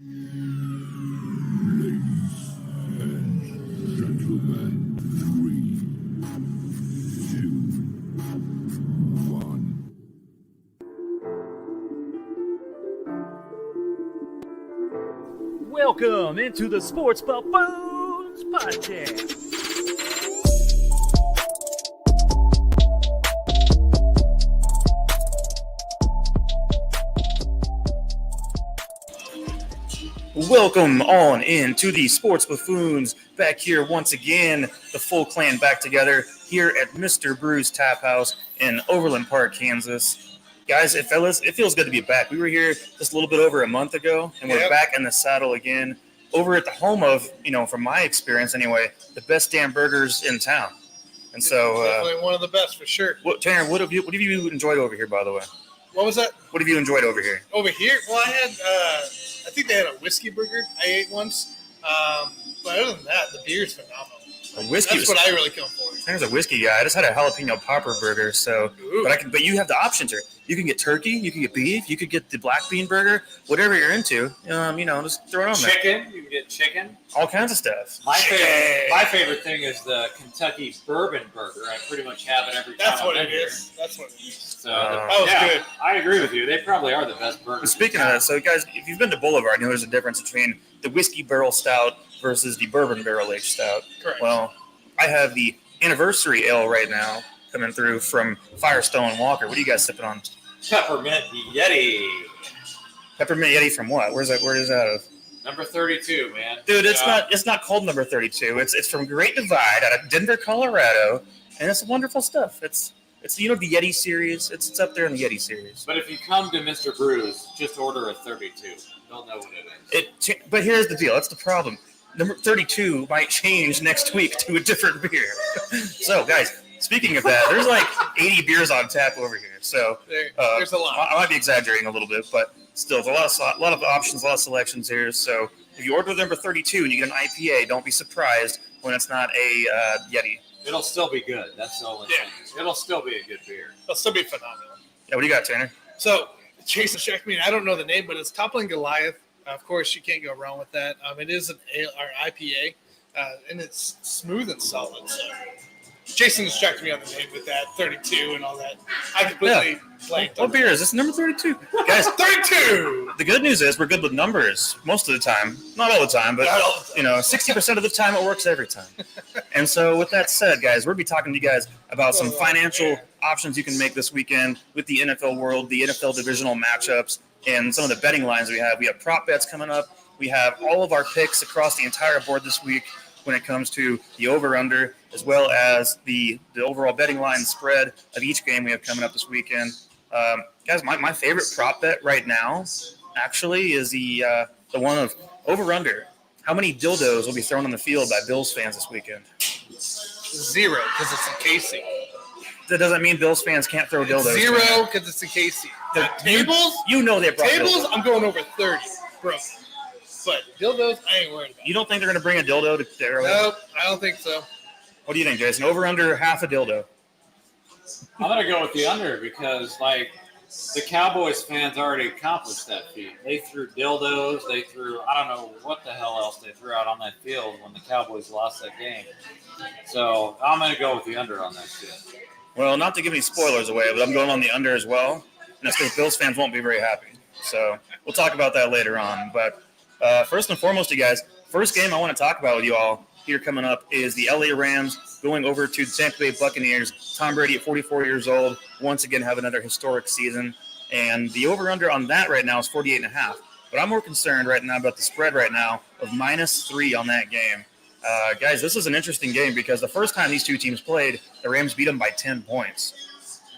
Welcome into the Sports Buffoons Podcast. Welcome on into the Sports Buffoons, back here once again, the full clan back together here at Mr. Brews Taphouse in Overland Park, Kansas. Guys, fellas, it feels good to be back. We were here just a little bit over a month ago, and we're back in the saddle again over at the home of, from my experience anyway, the best damn burgers in town. And so, definitely one of the best for sure. Tanner, what have you enjoyed over here, by the way? What was that? What have you enjoyed over here? Over here? Well, I had, I think they had a whiskey burger I ate once. But other than that, the beer's phenomenal. That's what I really come for. Tanner's a whiskey guy. I just had a jalapeno popper burger, so but you have the options here. You can get turkey, you can get beef, you could get the black bean burger, whatever you're into. Just throw it on there. Chicken, you can get chicken. All kinds of stuff. My favorite thing is the Kentucky bourbon burger. I pretty much have it every time. That's what it is. So that was good. I agree with you. They probably are the best burgers. Speaking of that, so guys, if you've been to Boulevard, you know there's a difference between the whiskey barrel stout versus the bourbon barrel aged stout. Correct. Well, I have the anniversary ale right now coming through from Firestone Walker. What are you guys sipping on? Peppermint Yeti. Peppermint Yeti from what? Where is that out of? Number 32, man. Dude, it's not called number 32. It's from Great Divide out of Denver, Colorado, and it's wonderful stuff. It's the Yeti series. It's up there in the Yeti series. But if you come to Mr. Brews, just order a 32. They'll know what it is. But here's the deal. That's the problem. Number 32 might change next week to a different beer. So, guys, speaking of that, there's like 80 beers on tap over here. So there's a lot. I might be exaggerating a little bit, but still, there's a lot of options, a lot of selections here. So if you order number 32 and you get an IPA, don't be surprised when it's not a Yeti. It'll still be good. That's the only thing. It'll still be a good beer. It'll still be phenomenal. Yeah, what do you got, Tanner? So, Jason checked me. I don't know the name, but it's Toppling Goliath. Of course, you can't go wrong with that. It is an IPA, and it's smooth and solid. So, Jason distracted me on the name with that 32 and all that. I completely blanked. What beer is this? Number 32, guys. 32. The good news is we're good with numbers most of the time. Not all the time, but 60% of the time it works every time. And so, with that said, guys, we'll be talking to you guys about some financial options you can make this weekend with the NFL world, the NFL divisional matchups, and some of the betting lines we have. We have prop bets coming up. We have all of our picks across the entire board this week when it comes to the over-under, as well as the overall betting line spread of each game we have coming up this weekend. Guys, my favorite prop bet right now actually is the one of over-under. How many dildos will be thrown on the field by Bills fans this weekend? 0, because it's in KC. That doesn't mean Bills fans can't throw dildos. 0, because it's in KC. Tables? You know they brought tables, dildos. I'm going over 30, bro. But dildos, I ain't worried about. You don't think they're going to bring a dildo to there? Nope, I don't think so. What do you think, Jason? Over under half a dildo? I'm going to go with the under because, the Cowboys fans already accomplished that feat. They threw dildos. They threw, I don't know what the hell else they threw out on that field when the Cowboys lost that game. So I'm going to go with the under on that shit. Well, not to give any spoilers away, but I'm going on the under as well. And that's because Bills fans won't be very happy. So we'll talk about that later on. But first and foremost, you guys, first game I want to talk about with you all here coming up is the LA Rams going over to the Tampa Bay Buccaneers. Tom Brady at 44 years old, once again have another historic season. And the over-under on that right now is 48.5. But I'm more concerned right now about the spread right now of -3 on that game. Guys, this is an interesting game because the first time these two teams played, the Rams beat them by 10 points.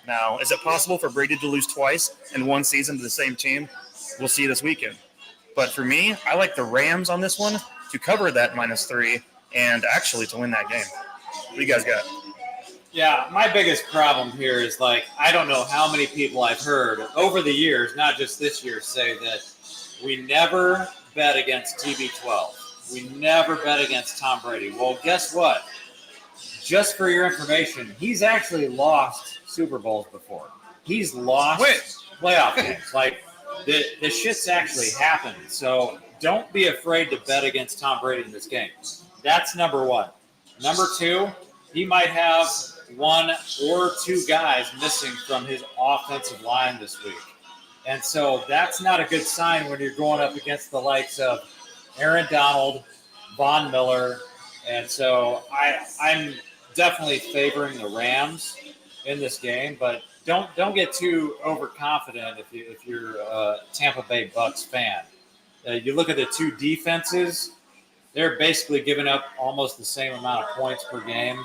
Now, is it possible for Brady to lose twice in one season to the same team? We'll see this weekend. But for me, I like the Rams on this one to cover that -3 and actually to win that game. What do you guys got? Yeah, my biggest problem here is, I don't know how many people I've heard over the years, not just this year, say that we never bet against TB12. We never bet against Tom Brady. Well, guess what? Just for your information, he's actually lost Super Bowls before. He's lost playoff games. The shit's actually happened. So don't be afraid to bet against Tom Brady in this game. That's number one. Number two, he might have one or two guys missing from his offensive line this week. And so that's not a good sign when you're going up against the likes of Aaron Donald, Von Miller. And so I'm definitely favoring the Rams in this game, but don't get too overconfident if you're a Tampa Bay Bucks fan. You look at the two defenses, they're basically giving up almost the same amount of points per game,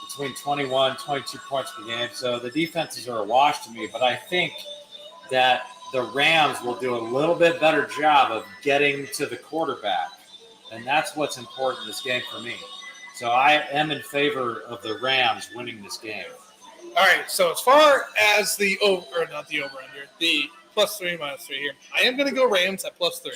between 21, 22 points per game. So the defenses are a wash to me, but I think that the Rams will do a little bit better job of getting to the quarterback. And that's what's important in this game for me. So I am in favor of the Rams winning this game. All right, so as far as the over-under, the +3, -3 here, I am going to go Rams at +3.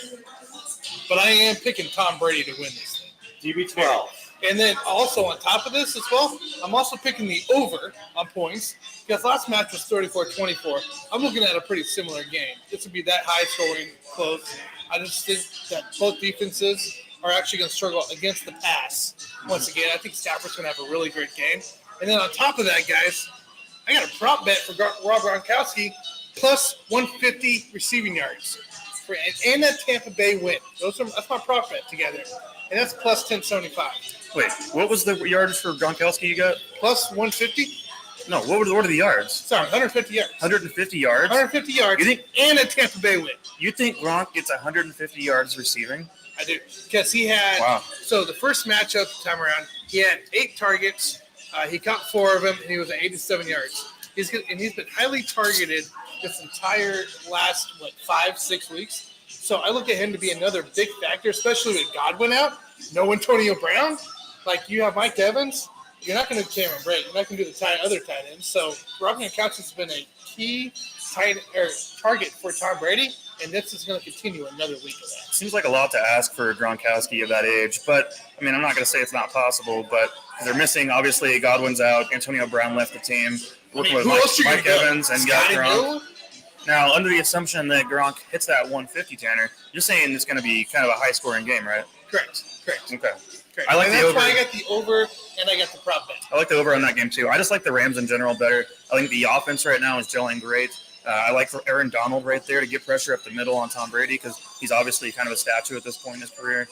But I am picking Tom Brady to win this thing. TB12. And then also on top of this as well, I'm also picking the over on points because last match was 34-24. I'm looking at a pretty similar game. This would be that high scoring, close. I just think that both defenses are actually going to struggle against the pass. Once again, I think Stafford's going to have a really great game. And then on top of that, guys, I got a prop bet for Rob Gronkowski plus 150 receiving yards and a Tampa Bay win. That's my prop bet together. And that's plus 1075. Wait, what was the yards for Gronkowski you got? Plus 150? No, what are the yards? Sorry, 150 yards. 150 yards? 150 yards and a Tampa Bay win. You think Gronk gets 150 yards receiving? I do. Because he had Wow. So the first matchup time around, he had 8 targets. He caught 4 of them, and he was at 87 yards. He's been highly targeted this entire last, 5-6 weeks. So I look at him to be another big factor, especially with Godwin out. No Antonio Brown. Like, you have Mike Evans. You're not going to do Cameron Brate. You're not going to do the other tight ends. So Rob Gronkowski has been a key target for Tom Brady, and this is going to continue another week of that. Seems like a lot to ask for Gronkowski of that age, but I mean, I'm not going to say it's not possible, but they're missing. Obviously, Godwin's out. Antonio Brown left the team. Working with Mike Evans and got Gronk. Now, under the assumption that Gronk hits that 150, Tanner, you're saying it's going to be kind of a high-scoring game, right? Correct. Okay. Correct. I like the over. That's why I got the over, and I got the prop bet. I like the over on that game, too. I just like the Rams in general better. I think the offense right now is gelling great. I like for Aaron Donald right there to get pressure up the middle on Tom Brady because he's obviously kind of a statue at this point in his career.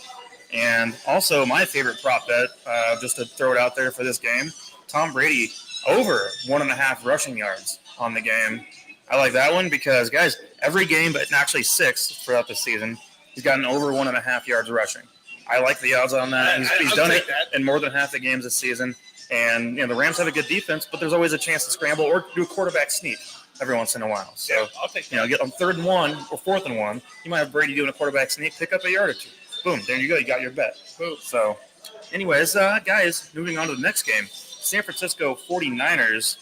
And also my favorite prop bet, just to throw it out there for this game, Tom Brady over 1.5 rushing yards on the game. I like that one because, guys, every game, but actually 6 throughout the season, he's gotten over 1.5 yards rushing. I like the odds on that. He's done it in more than half the games this season. And, the Rams have a good defense, but there's always a chance to scramble or do a quarterback sneak every once in a while. So, I'll take that. Get on 3rd and 1 or 4th and 1, you might have Brady doing a quarterback sneak, pick up a yard or 2. Boom, there you go. You got your bet. Boom. So, anyways, guys, moving on to the next game. San Francisco 49ers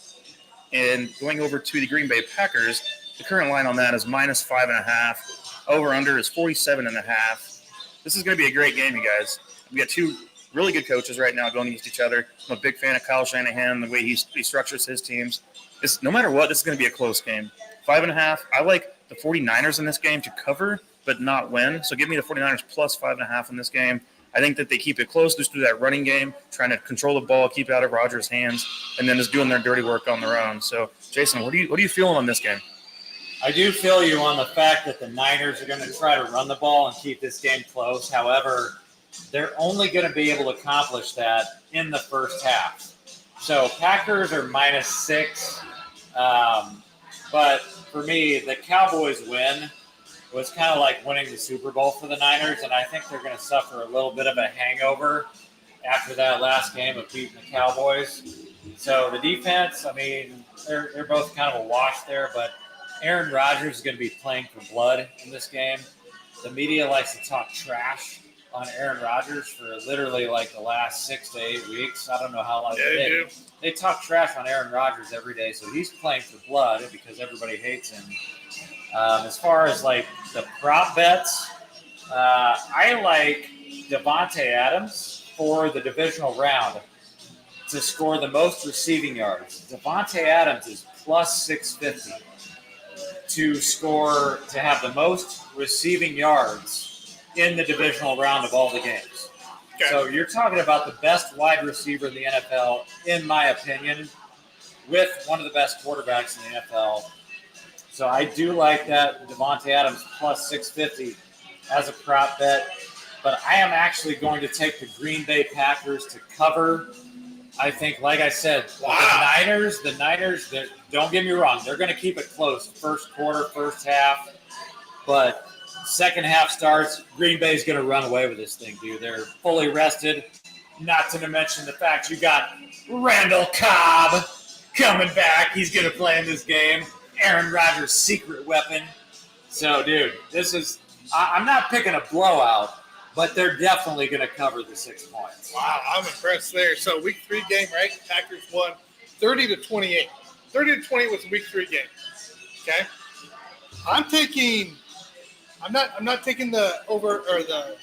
and going over to the Green Bay Packers. The current line on that is -5.5. Over-under is 47.5. This is going to be a great game, you guys. We got 2 really good coaches right now going against each other. I'm a big fan of Kyle Shanahan, the way he structures his teams. No matter what, this is going to be a close game. 5.5. I like the 49ers in this game to cover, but not win. So give me the 49ers plus 5.5 in this game. I think that they keep it close just through that running game, trying to control the ball, keep it out of Rodgers' hands, and then just doing their dirty work on their own. So, Jason, what are you feeling on this game? I do feel you on the fact that the Niners are going to try to run the ball and keep this game close. However, they're only going to be able to accomplish that in the first half. So Packers are -6. But for me, the Cowboys win was kind of like winning the Super Bowl for the Niners, and I think they're going to suffer a little bit of a hangover after that last game of beating the Cowboys. So the defense, I mean, they're both kind of a wash there, but Aaron Rodgers is going to be playing for blood in this game. The media likes to talk trash on Aaron Rodgers for literally like the last 6 to 8 weeks. I don't know how long they talk trash on Aaron Rodgers every day, so he's playing for blood because everybody hates him. As far as like the prop bets, I like Davante Adams for the divisional round to score the most receiving yards. Davante Adams is plus 650 to have the most receiving yards in the divisional round of all the games. Okay. So you're talking about the best wide receiver in the NFL, in my opinion, with one of the best quarterbacks in the NFL. So I do like that Devontae Adams plus 650 as a prop bet. But I am actually going to take the Green Bay Packers to cover. I think, like I said, the Niners, don't get me wrong, they're going to keep it close. First quarter, first half. But second half starts, Green Bay's going to run away with this thing, dude. They're fully rested. Not to mention the fact you got Randall Cobb coming back. He's going to play in this game. Aaron Rodgers' secret weapon. So, dude, I'm not picking a blowout, but they're definitely going to cover the 6 points. Wow, I'm impressed there. So week 3 game, right? Packers won 30-28. 30-28 was a week 3 game. Okay. I'm not taking the over or the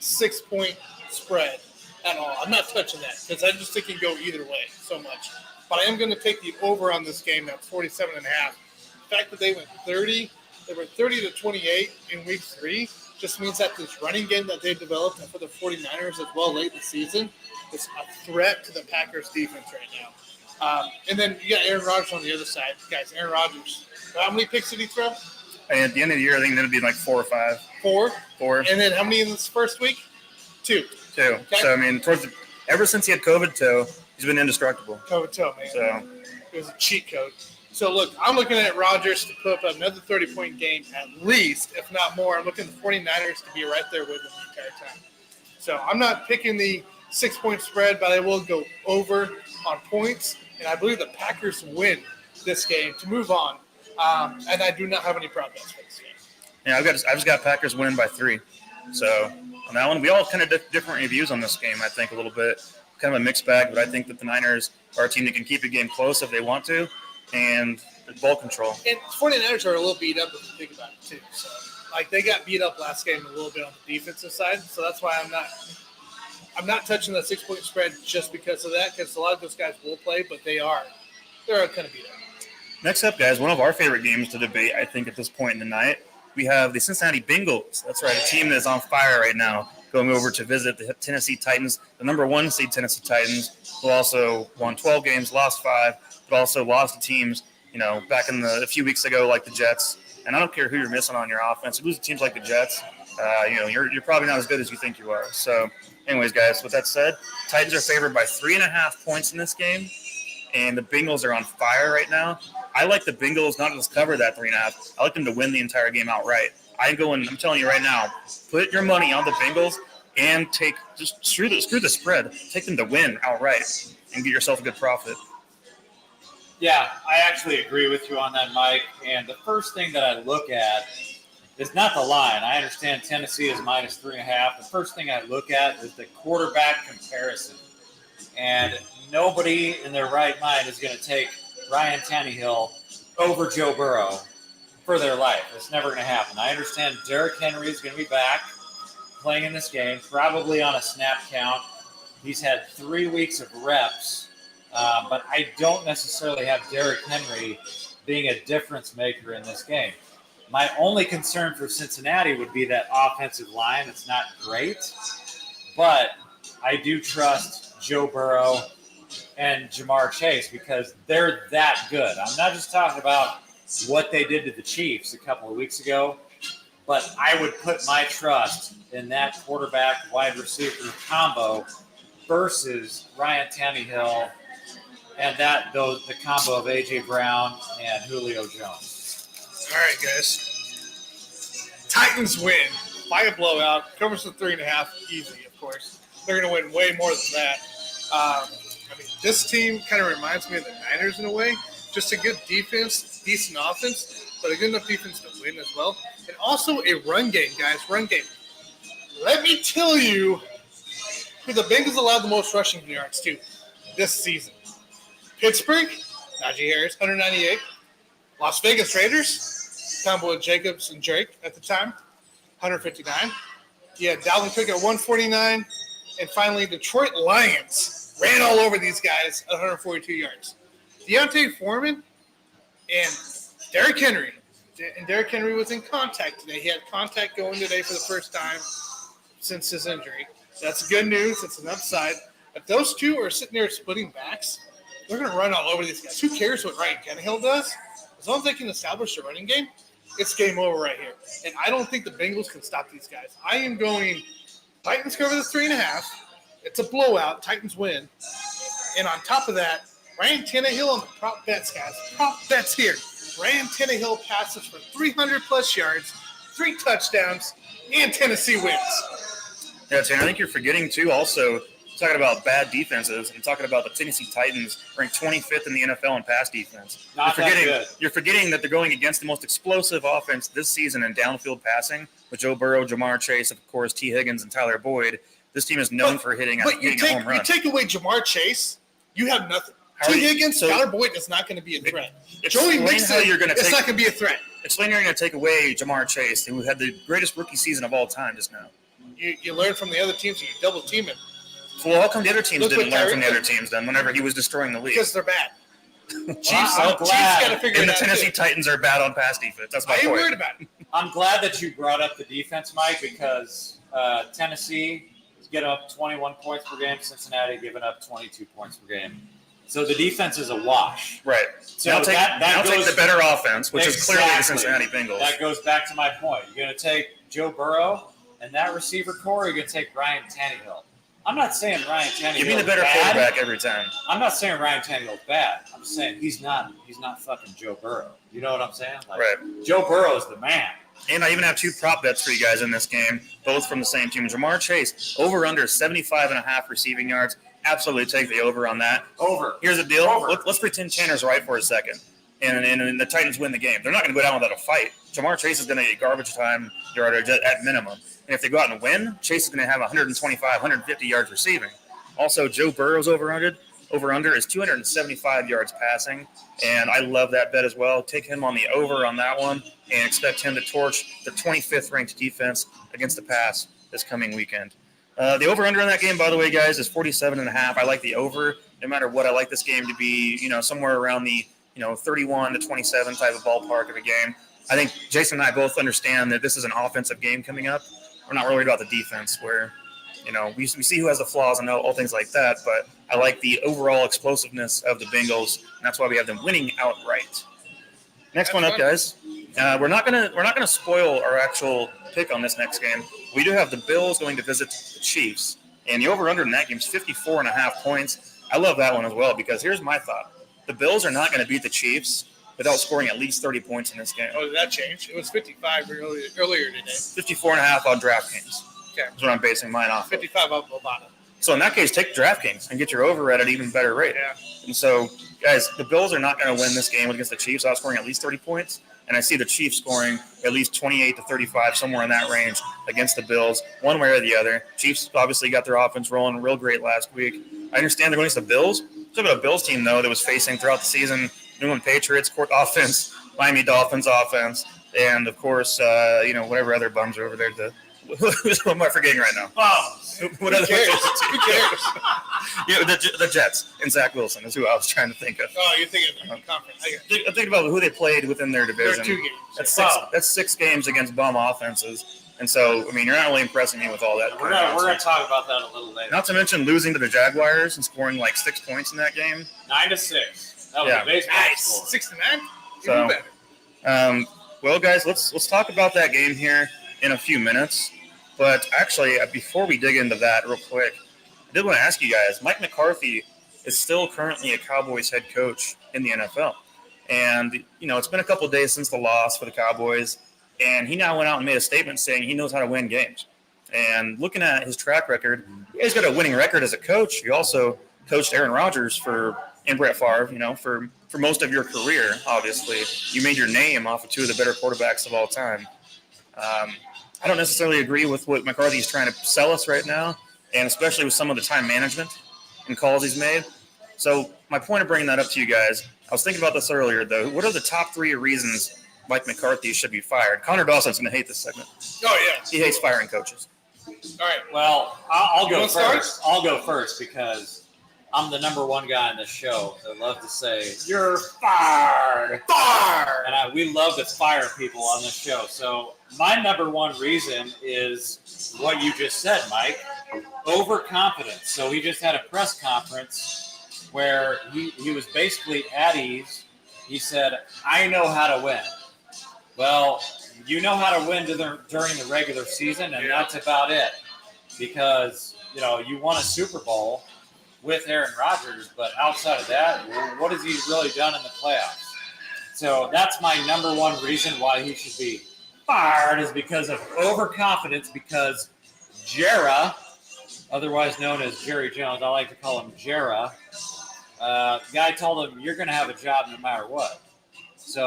6 point spread at all. I'm not touching that because I just think it can go either way so much. But I am going to take the over on this game at 47.5. The fact that they went 30-28 in week 3 just means that this running game that they've developed for the 49ers as well late in the season is a threat to the Packers defense right now. And then you got Aaron Rodgers on the other side. Guys, Aaron Rodgers, how many picks did he throw? And at the end of the year, I think it'll be like 4 or 5. 4? 4. And then how many in this first week? 2. Okay. So, I mean, ever since he had COVID toe, he's been indestructible. COVID toe, man. So it was a cheat code. So, look, I'm looking at Rodgers to put up another 30-point game at least, if not more. I'm looking at the 49ers to be right there with them the entire time. So, I'm not picking the 6-point spread, but I will go over on points. And I believe the Packers win this game to move on. And I do not have any prop bets for this game. yeah, I've just got Packers winning by 3. So on that one, we all kind of different reviews on this game. I think a little bit kind of a mixed bag, but I think that the Niners are a team that can keep a game close if they want to, and ball control. And 49ers are a little beat up if you think about it too. So, like, they got beat up last game a little bit on the defensive side. So that's why I'm not touching that 6-point spread just because of that, because a lot of those guys will play, but they're kind of beat up. Next up, guys, one of our favorite games to debate, I think, at this point in the night, we have the Cincinnati Bengals. That's right, a team that is on fire right now, going over to visit the Tennessee Titans, the number 1 seed Tennessee Titans, who also won 12 games, lost 5, but also lost to teams, back a few weeks ago, like the Jets. And I don't care who you're missing on your offense. You lose to teams like the Jets, you're probably not as good as you think you are. So, anyways, guys, with that said, Titans are favored by 3.5 points in this game, and the Bengals are on fire right now. I like the Bengals not to just cover that 3.5. I like them to win the entire game outright. I'm telling you right now, put your money on the Bengals and just screw the spread. Take them to win outright and get yourself a good profit. Yeah, I actually agree with you on that, Mike. And the first thing that I look at is not the line. I understand Tennessee is minus 3.5. The first thing I look at is the quarterback comparison. And nobody in their right mind is going to take Ryan Tannehill over Joe Burrow for their life. It's never going to happen. I understand Derrick Henry is going to be back playing in this game, probably on a snap count. He's had 3 weeks of reps, but I don't necessarily have Derrick Henry being a difference maker in this game. My only concern for Cincinnati would be that offensive line. It's not great, but I do trust Joe Burrow and Jamar Chase because they're that good. I'm not just talking about what they did to the Chiefs a couple of weeks ago, but I would put my trust in that quarterback wide receiver combo versus Ryan Tannehill and the combo of A.J. Brown and Julio Jones. All right, guys. Titans win by a blowout. Covers the 3.5 easy, of course. They're going to win way more than that. This team kind of reminds me of the Niners in a way. Just a good defense, decent offense, but a good enough defense to win as well. And also a run game, guys. Run game. Let me tell you who the Bengals allowed the most rushing yards to this season. Pittsburgh, Najee Harris, 198. Las Vegas Raiders, combo with Jacobs and Drake at the time, 159. You had Dalvin Cook at 149. And finally, Detroit Lions ran all over these guys at 142 yards. Deontay Foreman and Derrick Henry And Derrick Henry was in contact today. He had contact going today for the first time since his injury. That's good news. It's an upside. If those two are sitting there splitting backs, they're going to run all over these guys. Who cares what Ryan Tannehill does? As long as they can establish a running game, it's game over right here. And I don't think the Bengals can stop these guys. I am going Titans cover the 3.5. It's a blowout. Titans win. And on top of that, Ryan Tannehill on the prop bets, guys. Prop bets here. Ryan Tannehill passes for 300-plus yards, 3 touchdowns, and Tennessee wins. Yeah, Tanner, I think you're forgetting, too, also, talking about bad defenses and talking about the Tennessee Titans ranked 25th in the NFL in pass defense. You're forgetting that they're going against the most explosive offense this season in downfield passing with Joe Burrow, Jamar Chase, of course, T. Higgins, and Tyler Boyd. This team is known for hitting a home run. You take away Jamar Chase, you have nothing. T. Higgins, Tyler Boyd is not going to be a threat. Joey Mixon, it's not going to be a threat. Explain how you're going to take away Jamar Chase, who had the greatest rookie season of all time just now. You learn from the other teams and you double team him. Well, how come the other teams didn't learn from the other teams then whenever he was destroying the league? Because they're bad. Chiefs got to figure and it out. The Tennessee Titans are bad on pass defense. That's my point. I ain't worried about it. I'm glad that you brought up the defense, Mike, because Tennessee is getting up 21 points per game, Cincinnati giving up 22 points per game. So the defense is a wash. Right. So now take the better offense, which is clearly the Cincinnati Bengals. That goes back to my point. You're going to take Joe Burrow and that receiver core, you're going to take Ryan Tannehill. I'm not saying Ryan Tannehill. Give me the better quarterback every time. I'm not saying Ryan Tannehill's bad. I'm saying he's not fucking Joe Burrow. You know what I'm saying? Right. Joe Burrow is the man. And I even have 2 prop bets for you guys in this game, both from the same team. Jamar Chase, over under 75.5 receiving yards. Absolutely take the over on that. Over. Here's the deal. Let's pretend Tanner's right for a second. And the Titans win the game. They're not going to go down without a fight. Jamar Chase is going to get garbage time yardage at minimum. And if they go out and win, Chase is going to have 125, 150 yards receiving. Also, Joe Burrow's over-under is 275 yards passing. And I love that bet as well. Take him on the over on that one and expect him to torch the 25th ranked defense against the pass this coming weekend. The over-under on that game, by the way, guys, is 47.5. I like the over. No matter what, I like this game to be, somewhere around the 31 to 27 type of ballpark of a game. I think Jason and I both understand that this is an offensive game coming up. We're not worried about the defense where, we see who has the flaws and all things like that, but I like the overall explosiveness of the Bengals, and that's why we have them winning outright. Next one up, guys. We're not gonna spoil our actual pick on this next game. We do have the Bills going to visit the Chiefs, and the over/under in that game is 54.5 points. I love that one as well because here's my thought: the Bills are not going to beat the Chiefs without scoring at least 30 points in this game. Oh, did that change? It was 55 earlier today. 54.5 on DraftKings. Okay, that's what I'm basing mine off. 55 up Bovada. So in that case, take DraftKings and get your over at an even better rate. Yeah. And so, guys, the Bills are not going to win this game against the Chiefs without scoring at least 30 points. And I see the Chiefs scoring at least 28 to 35, somewhere in that range against the Bills, one way or the other. Chiefs obviously got their offense rolling real great last week. I understand they're going against the Bills. Talk about a Bills team, though, that was facing throughout the season New England Patriots court offense, Miami Dolphins offense, and, of course, whatever other bums are over there. Who am I forgetting right now? Who cares? Who cares? The Jets and Zach Wilson is who I was trying to think of. Oh, you're thinking of the conference. I'm thinking about who they played within their division. There are 2 games. That's 6 games against bum offenses. And so, you're not really impressing me with all that. We're going to talk about that a little later. Not to mention losing to the Jaguars and scoring like 6 points in that game. 9-6. That was a baseball score. 6-9? So, Even better. Well, guys, let's talk about that game here in a few minutes. But actually, before we dig into that real quick, I did want to ask you guys, Mike McCarthy is still currently a Cowboys head coach in the NFL. And, it's been a couple of days since the loss for the Cowboys, and he now went out and made a statement saying he knows how to win games. And looking at his track record, he's got a winning record as a coach. He also coached Aaron Rodgers and Brett Favre, for most of your career, obviously. You made your name off of 2 of the better quarterbacks of all time. I don't necessarily agree with what McCarthy is trying to sell us right now, and especially with some of the time management and calls he's made. So my point of bringing that up to you guys, I was thinking about this earlier, though. What are the top 3 reasons Mike McCarthy should be fired? Connor Dawson's going to hate this segment. Oh, yeah. He hates firing coaches. All right. Well, I'll go first. I'll go first because I'm the number one guy on this show that love to say, "You're fired." Far. And we love to fire people on this show. So my number one reason is what you just said, Mike. Overconfidence. So he just had a press conference where he was basically at ease. He said, "I know how to win." Well, you know how to win during the regular season, and that's about it. Because, you won a Super Bowl with Aaron Rodgers, but outside of that, what has he really done in the playoffs? So that's my number one reason why he should be fired, is because of overconfidence, because Jera, otherwise known as Jerry Jones, I like to call him Jera, the guy told him, "You're going to have a job no matter what." So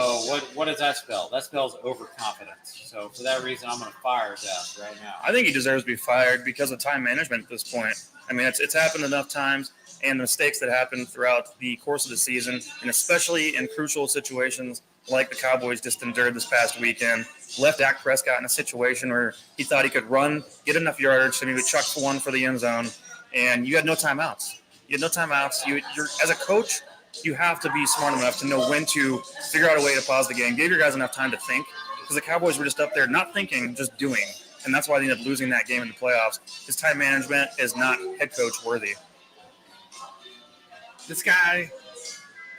what does that spell? That spells overconfidence. So for that reason, I'm going to fire his ass right now. I think he deserves to be fired because of time management at this point. I mean, it's happened enough times, and the mistakes that happen throughout the course of the season, and especially in crucial situations like the Cowboys just endured this past weekend, left Dak Prescott in a situation where he thought he could run, get enough yardage, and he would chuck for one for the end zone, and you had no timeouts. You're as a coach, you have to be smart enough to know when to figure out a way to pause the game, give your guys enough time to think, because the Cowboys were just up there not thinking, just doing. And that's why they ended up losing that game in the playoffs. His time management is not head coach worthy. This guy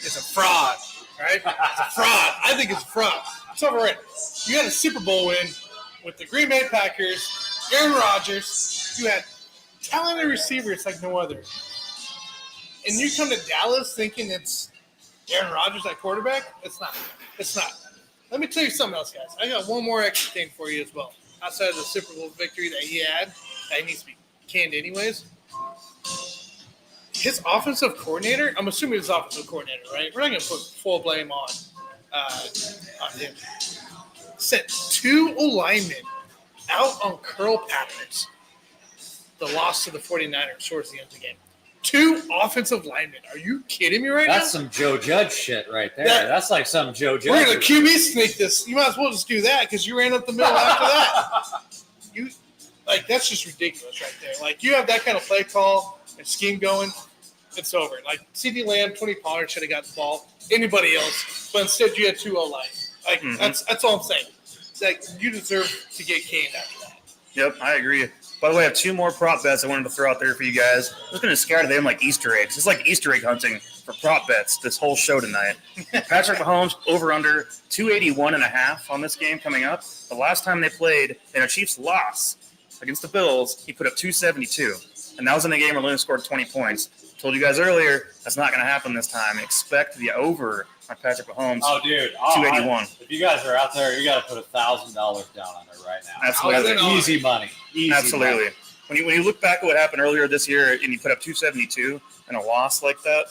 is a fraud, right? It's a fraud. I think it's a fraud. It's overrated. You had a Super Bowl win with the Green Bay Packers, Aaron Rodgers. You had talented receivers like no other. And you come to Dallas thinking it's Aaron Rodgers at quarterback? It's not. It's not. Let me tell you something else, guys. I got one more extra thing for you as well. Outside of the Super Bowl victory that he had, that needs to be canned anyways. His offensive coordinator, I'm assuming his offensive coordinator, right? We're not going to put full blame on him. Sent 2 linemen out on curl patterns. The loss to the 49ers towards the end of the game. 2 offensive linemen. Are you kidding me right now? That's some Joe Judge shit right there. That's like some Joe Judge. We're going to QB sneak this. You might as well just do that because you ran up the middle after that. That's just ridiculous right there. Like, you have that kind of play call and scheme going, it's over. Like, CD Lamb, Tony Pollard should have got the ball. Anybody else. But instead, you had 2 O-line. Like, that's all I'm saying. It's like, you deserve to get canned after that. Yep, I agree. By the way, I have 2 more prop bets I wanted to throw out there for you guys. I'm just going to scatter them like Easter eggs. It's like Easter egg hunting for prop bets this whole show tonight. Patrick Mahomes over-under 281.5 on this game coming up. The last time they played in a Chiefs loss against the Bills, he put up 272. And that was in a game where they only scored 20 points. Told you guys earlier, that's not going to happen this time. Expect the over on Patrick Mahomes. Oh, dude. 281. If you guys are out there, you got to put $1,000 down on it right now. Absolutely. Easy money. Absolutely. Money. When you look back at what happened earlier this year and you put up 272 in a loss like that,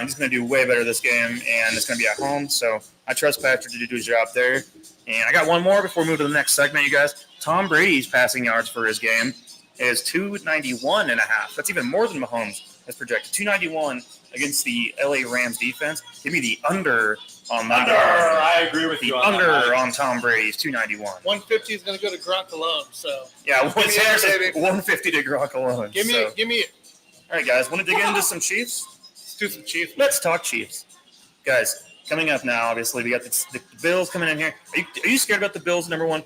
he's going to do way better this game, and it's going to be at home. So I trust Patrick to do his job there. And I got one more before we move to the next segment, you guys. Tom Brady's passing yards for his game is 291.5. That's even more than Mahomes has projected. 291 against the LA Rams defense. Give me the under on that. I agree with you on the under that. on Tom Brady's 291. 150 is going to go to Gronk alone. So yeah, 150 to Gronk alone. Give me it. All right, guys, want to dig into some Chiefs? Let's do some Chiefs. Let's talk Chiefs. Guys, coming up now, obviously, we got the Bills coming in here. Are you scared about the Bills' number 1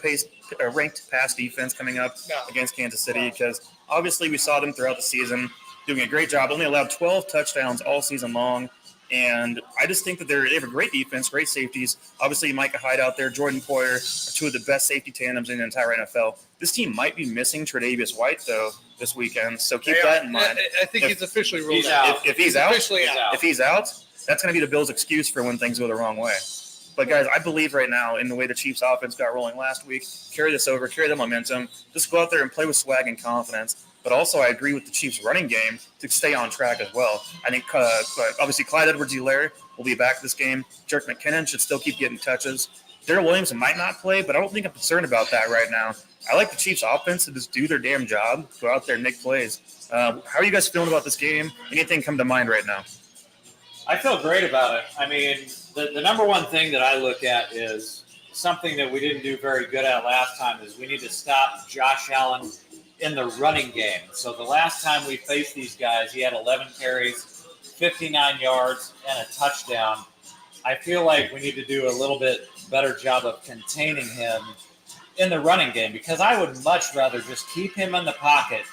ranked pass defense coming up against Kansas City? Because obviously we saw them throughout the season doing a great job. Only allowed 12 touchdowns all season long. And I just think that they have a great defense, great safeties. Obviously, Micah Hyde out there, Jordan Poyer are 2 of the best safety tandems in the entire NFL. This team might be missing Tre'Davious White, though, this weekend. So keep that in mind. I think he's officially ruled out. If he's out, that's going to be the Bills' excuse for when things go the wrong way. But, guys, I believe right now in the way the Chiefs' offense got rolling last week, carry this over, carry the momentum, just go out there and play with swag and confidence. But also I agree with the Chiefs' running game to stay on track as well. I think, obviously, Clyde Edwards-Helaire will be back this game. Jerick McKinnon should still keep getting touches. Darrell Williams might not play, but I don't think I'm concerned about that right now. I like the Chiefs' offense to just do their damn job, go out there and make plays. How are you guys feeling about this game? Anything come to mind right now? I feel great about it. I mean, the number one thing that I look at is something that we didn't do very good at last time is we need to stop Josh Allen in the running game. So the last time we faced these guys, he had 11 carries 59 yards and a touchdown. I feel like we need to do a little bit better job of containing him in the running game, because I would much rather just keep him in the pocket,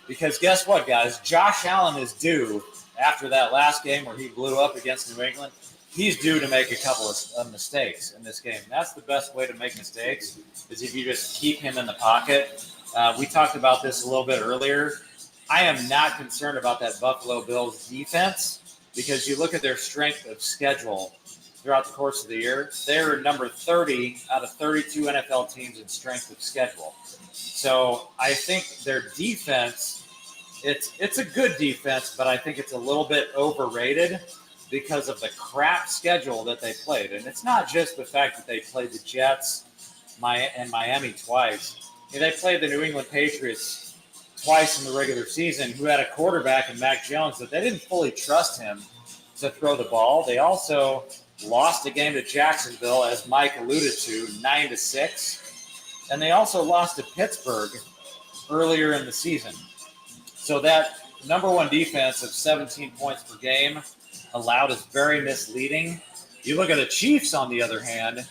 because guess what, guys? Josh Allen is due after that last game where he blew up against New England. He's due to make a couple of mistakes in this game. And that's the best way to make mistakes, is if you just keep him in the pocket. We talked about this a little bit earlier. I am not concerned about that Buffalo Bills defense, because you look at their strength of schedule throughout the course of the year. They're number 30 out of 32 NFL teams in strength of schedule. So I think their defense, it's a good defense, but I think it's a little bit overrated because of the crap schedule that they played. And it's not just the fact that they played the Jets and Miami twice. They played the New England Patriots twice in the regular season, who had a quarterback in Mac Jones that they didn't fully trust him to throw the ball. They also lost a game to Jacksonville, as Mike alluded to, 9-6. And they also lost to Pittsburgh earlier in the season. So that number one defense of 17 points per game allowed is very misleading. You look at the Chiefs, on the other hand,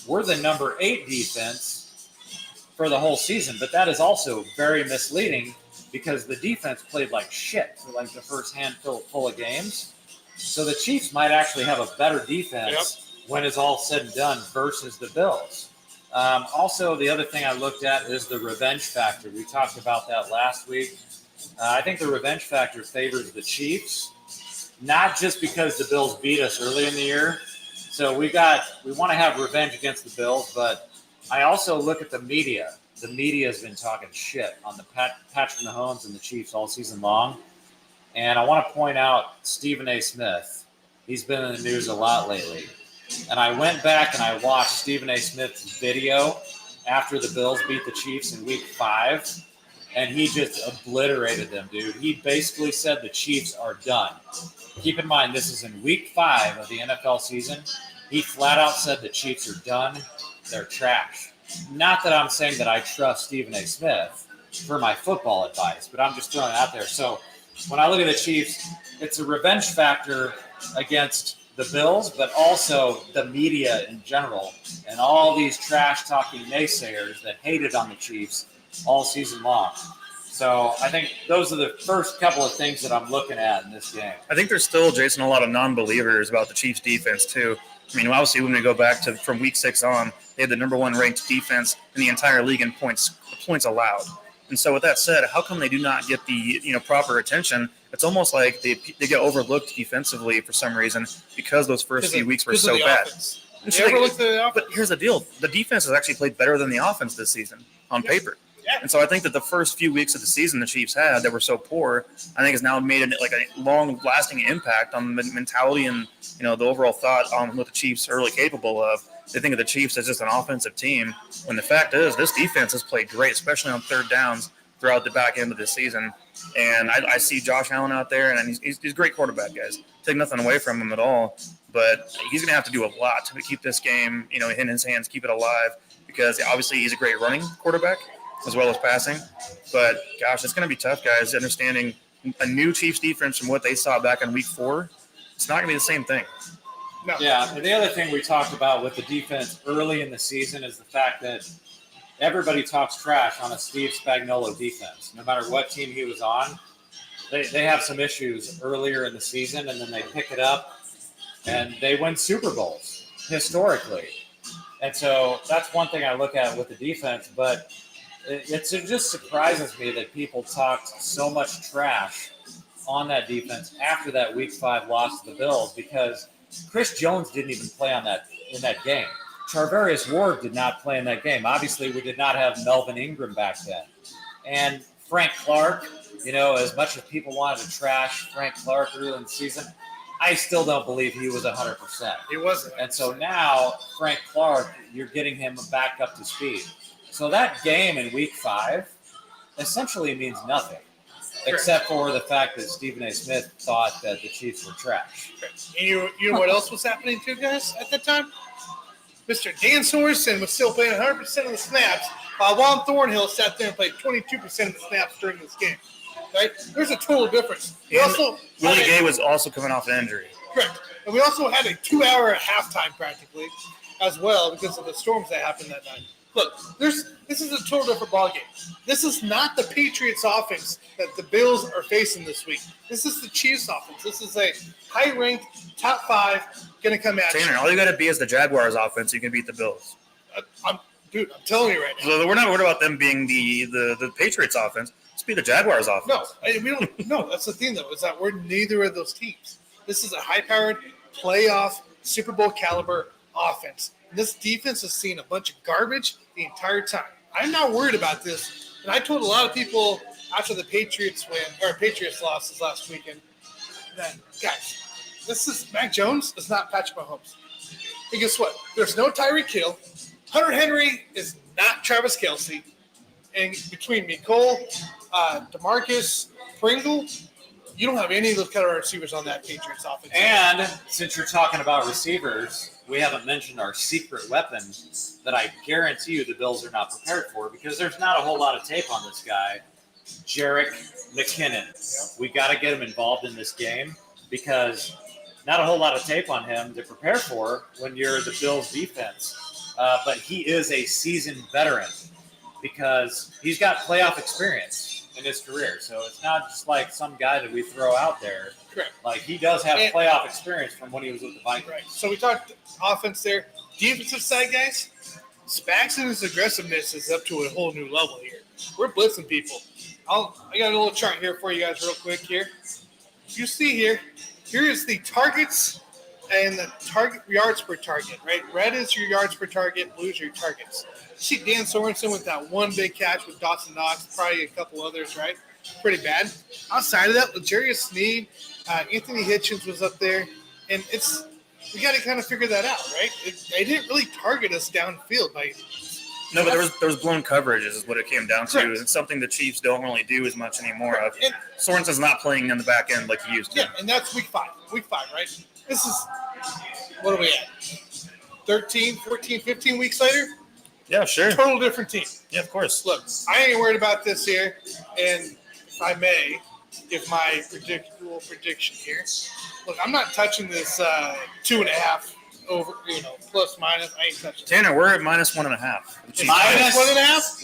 we're the number 8 defense for the whole season, but that is also very misleading because the defense played like shit for like the first handful of games. So the Chiefs might actually have a better defense when it's all said and done versus the Bills. Also, the other thing I looked at is the revenge factor. We talked about that last week. I think the revenge factor favors the Chiefs, not just because the Bills beat us early in the year. So we want to have revenge against the Bills, but I also look at the media. The media has been talking shit on the Patrick Mahomes and the Chiefs all season long. And I want to point out Stephen A. Smith. He's been in the news a lot lately. And I went back and I watched Stephen A. Smith's video after the Bills beat the Chiefs in week 5. And he just obliterated them, dude. He basically said the Chiefs are done. Keep in mind, this is in week 5 of the NFL season. He flat out said the Chiefs are done. They're trash. Not that I'm saying that I trust Stephen A. Smith for my football advice, but I'm just throwing it out there. So when I look at the Chiefs, it's a revenge factor against the Bills, but also the media in general and all these trash-talking naysayers that hated on the Chiefs all season long. So I think those are the first couple of things that I'm looking at in this game. I think there's still, Jason, a lot of non-believers about the Chiefs' defense, too. I mean, obviously, when we go back to from week 6 on, they had the number 1 ranked defense in the entire league in points allowed. And so with that said, how come they do not get the proper attention? It's almost like they get overlooked defensively for some reason because those first few weeks were so bad. You ever looked at the offense? But here's the deal. The defense has actually played better than the offense this season on paper. And so I think that the first few weeks of the season the Chiefs had that were so poor, I think has now made a long-lasting impact on the mentality and the overall thought on what the Chiefs are really capable of. They think of the Chiefs as just an offensive team, when the fact is this defense has played great, especially on third downs throughout the back end of this season. And I see Josh Allen out there, and he's a great quarterback, guys. Take nothing away from him at all, but he's going to have to do a lot to keep this game, in his hands, keep it alive, because obviously he's a great running quarterback as well as passing. But, gosh, it's going to be tough, guys, understanding a new Chiefs defense from what they saw back in week 4. It's not going to be the same thing. No. Yeah, and the other thing we talked about with the defense early in the season is the fact that everybody talks trash on a Steve Spagnuolo defense. No matter what team he was on, they have some issues earlier in the season, and then they pick it up, and they win Super Bowls historically. And so that's one thing I look at with the defense, but it just surprises me that people talked so much trash on that defense after that Week 5 loss to the Bills, because Chris Jones didn't even play in that game. Charvarius Ward did not play in that game. Obviously, we did not have Melvin Ingram back then. And Frank Clark, as much as people wanted to trash Frank Clark early in the season, I still don't believe he was 100%. He wasn't. And so now, Frank Clark, you're getting him back up to speed. So that game in Week 5 essentially means nothing, except for the fact that Stephen A. Smith thought that the Chiefs were trash. And you know what else was happening too, guys, at that time? Mr. Dan Sorensen was still playing 100% of the snaps, while Juan Thornhill sat there and played 22% of the snaps during this game. right? There's a total difference. And Willie Gay was also coming off an injury. Correct. And we also had a 2-hour halftime practically as well because of the storms that happened that night. Look, this is a total different ballgame. This is not the Patriots offense that the Bills are facing this week. This is the Chiefs offense. This is a high-ranked, top 5 going to come at you. Tanner, all you got to be is the Jaguars offense. You can beat the Bills. I'm telling you right now. So we're not worried about them being the Patriots offense. Just be the Jaguars offense. No, we don't. No, that's the thing though, is that we're neither of those teams. This is a high-powered, playoff, Super Bowl caliber offense. And this defense has seen a bunch of garbage the entire time. I'm not worried about this. And I told a lot of people after the Patriots losses last weekend that, guys, Mac Jones is not Patrick Mahomes. And guess what? There's no Tyreek Hill. Hunter Henry is not Travis Kelce. And between Nicole, DeMarcus, Pringle, you don't have any of those kind of receivers on that Patriots offense. And since you're talking about receivers, we haven't mentioned our secret weapon that I guarantee you the Bills are not prepared for because there's not a whole lot of tape on this guy, Jerick McKinnon. Yep. We got to get him involved in this game because not a whole lot of tape on him to prepare for when you're the Bills defense. But he is a seasoned veteran because he's got playoff experience in his career. So it's not just like some guy that we throw out there. Correct. Like he does have playoff experience from when he was with the Vikings. Right. So we talked offense there. Defensive side, guys, Spaxton's aggressiveness is up to a whole new level here. We're blitzing people. I got a little chart here for you guys real quick here. You see here is the targets and the target yards per target, right? Red is your yards per target, blue is your targets. You see Dan Sorensen with that one big catch with Dawson Knox, probably a couple others, right? Pretty bad. Outside of that, L'Jarius Sneed, Anthony Hitchens was up there, and we got to kind of figure that out, right? They didn't really target us downfield by. No, but there was blown coverages is what it came down to. Correct. It's something the Chiefs don't really do as much anymore of. Sorensen's not playing in the back end like he used to. Yeah, and that's week 5. Week 5, right? This is, what are we at? 13, 14, 15 weeks later? Yeah, sure. Total different team. Yeah, of course. Look, I ain't worried about this here, and if I may give my prediction here. Look, I'm not touching this 2.5 over, plus minus. I ain't touching it. Tanner, we're at -1.5. Minus 1.5?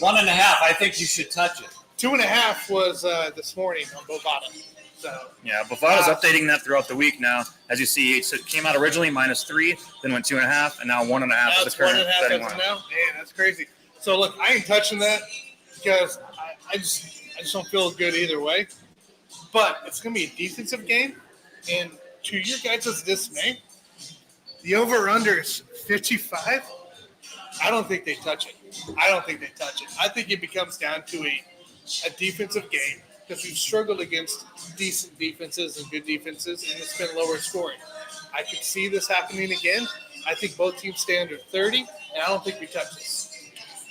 1.5. I think you should touch it. 2.5 was this morning on Bovada. So yeah, Bovada's updating that throughout the week now. As you see, it came out originally -3, then went 2.5, and now 1.5 is the current betting line. Now? Man, that's crazy. So look, I ain't touching that because I just don't feel good either way. But it's going to be a defensive game, and to your guys' dismay, the over/under is 55. I don't think they touch it. I think it becomes down to a defensive game because we've struggled against decent defenses and good defenses, and it's been lower scoring. I could see this happening again. I think both teams stay under 30, and I don't think we touch this.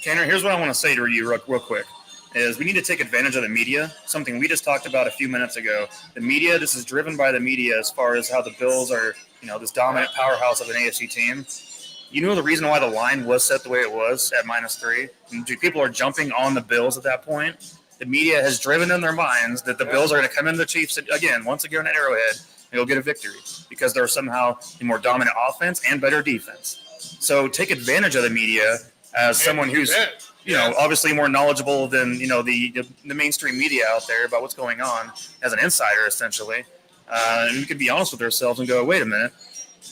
Tanner, here's what I want to say to you real quick. Is we need to take advantage of the media, something we just talked about a few minutes ago. The media, this is driven by the media as far as how the Bills are, this dominant powerhouse of an AFC team. You know the reason why the line was set the way it was at -3? And people are jumping on the Bills at that point. The media has driven in their minds that the Bills are going to come into the Chiefs once again at Arrowhead, and go get a victory because they're somehow the more dominant offense and better defense. So take advantage of the media as someone who's obviously more knowledgeable than, the mainstream media out there about what's going on as an insider, essentially. And we could be honest with ourselves and go, wait a minute.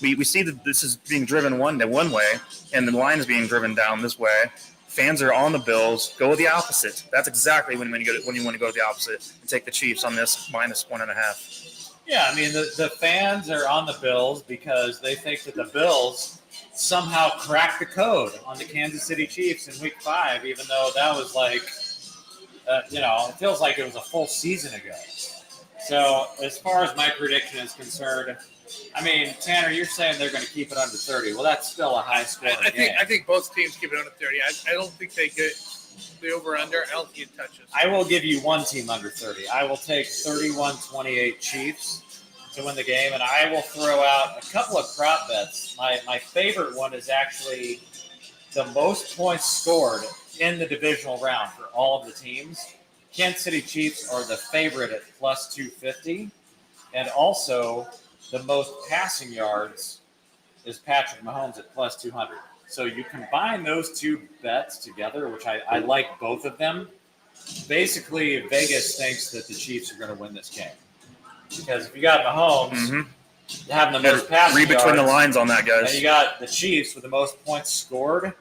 We see that this is being driven one way, and the line is being driven down this way. Fans are on the Bills. Go the opposite. That's exactly when you want to go the opposite and take the Chiefs on this -1.5. Yeah, I mean, the fans are on the Bills because they think that the Bills somehow cracked the code on the Kansas City Chiefs in Week 5, even though that was it feels like it was a full season ago. So as far as my prediction is concerned, I mean, Tanner, you're saying they're going to keep it under 30. Well, that's still a high score. I think both teams keep it under 30. I don't think they get the over/under. I don't think it touches. I will give you one team under 30. I will take 31-28 Chiefs to win the game, and I will throw out a couple of prop bets. My favorite one is actually the most points scored in the divisional round for all of the teams. Kansas City Chiefs are the favorite at plus 250. And also, the most passing yards is Patrick Mahomes at plus 200. So you combine those two bets together, which I like both of them. Basically, Vegas thinks that the Chiefs are going to win this game. Because if you got Mahomes having the most passing Read between yards, the lines on that, guys. and you got the Chiefs with the most points scored,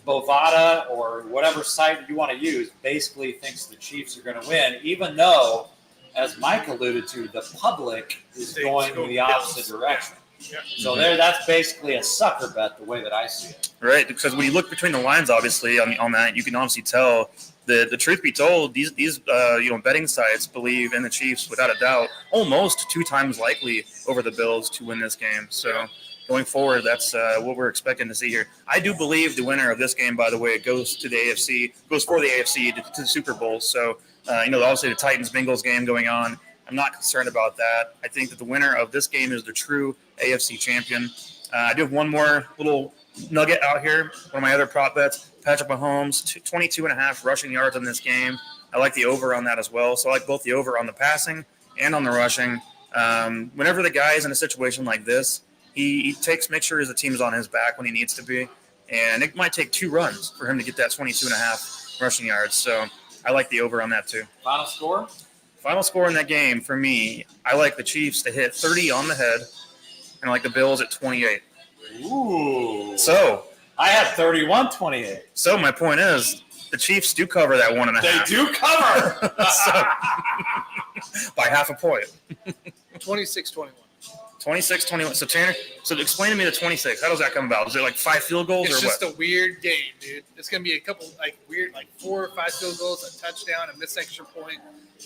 Bovada or whatever site you want to use basically thinks the Chiefs are going to win, even though, as Mike alluded to, the public is going in the opposite direction. Yeah. So that's basically a sucker bet the way that I see it. Right, because when you look between the lines, obviously on that, you can honestly tell the truth be told, these betting sites believe in the Chiefs without a doubt, almost 2 times likely over the Bills to win this game. So going forward, that's what we're expecting to see here. I do believe the winner of this game, by the way, goes for the AFC to the Super Bowl. So obviously the Titans-Bengals game going on. I'm not concerned about that. I think that the winner of this game is the true AFC champion. I do have one more little nugget out here. One of my other prop bets, Patrick Mahomes, 22.5 rushing yards in this game. I like the over on that as well. So I like both the over on the passing and on the rushing. Whenever the guy is in a situation like this, he makes sure the team's on his back when he needs to be. And it might take 2 runs for him to get that 22.5 rushing yards. So I like the over on that too. Final score? Final score in that game, for me, I like the Chiefs to hit 30 on the head, and I like the Bills at 28. Ooh. So I had 31-28. So my point is, the Chiefs do cover that 1.5. They do cover. By half a point. 26-21. 26-21. So Tanner, explain to me the 26. How does that come about? Is it like 5 field goals It's or just what? a weird game, dude. It's going to be a couple weird 4 or 5 field goals, a touchdown, a missed extra point,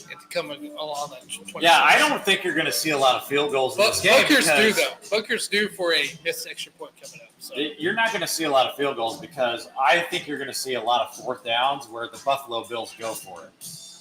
and to come along that 26. Yeah, I don't think you're going to see a lot of field goals in this game. Bookers do, though. Bookers do for a missed extra point coming up. So. You're not going to see a lot of field goals because I think you're going to see a lot of 4th downs where the Buffalo Bills go for it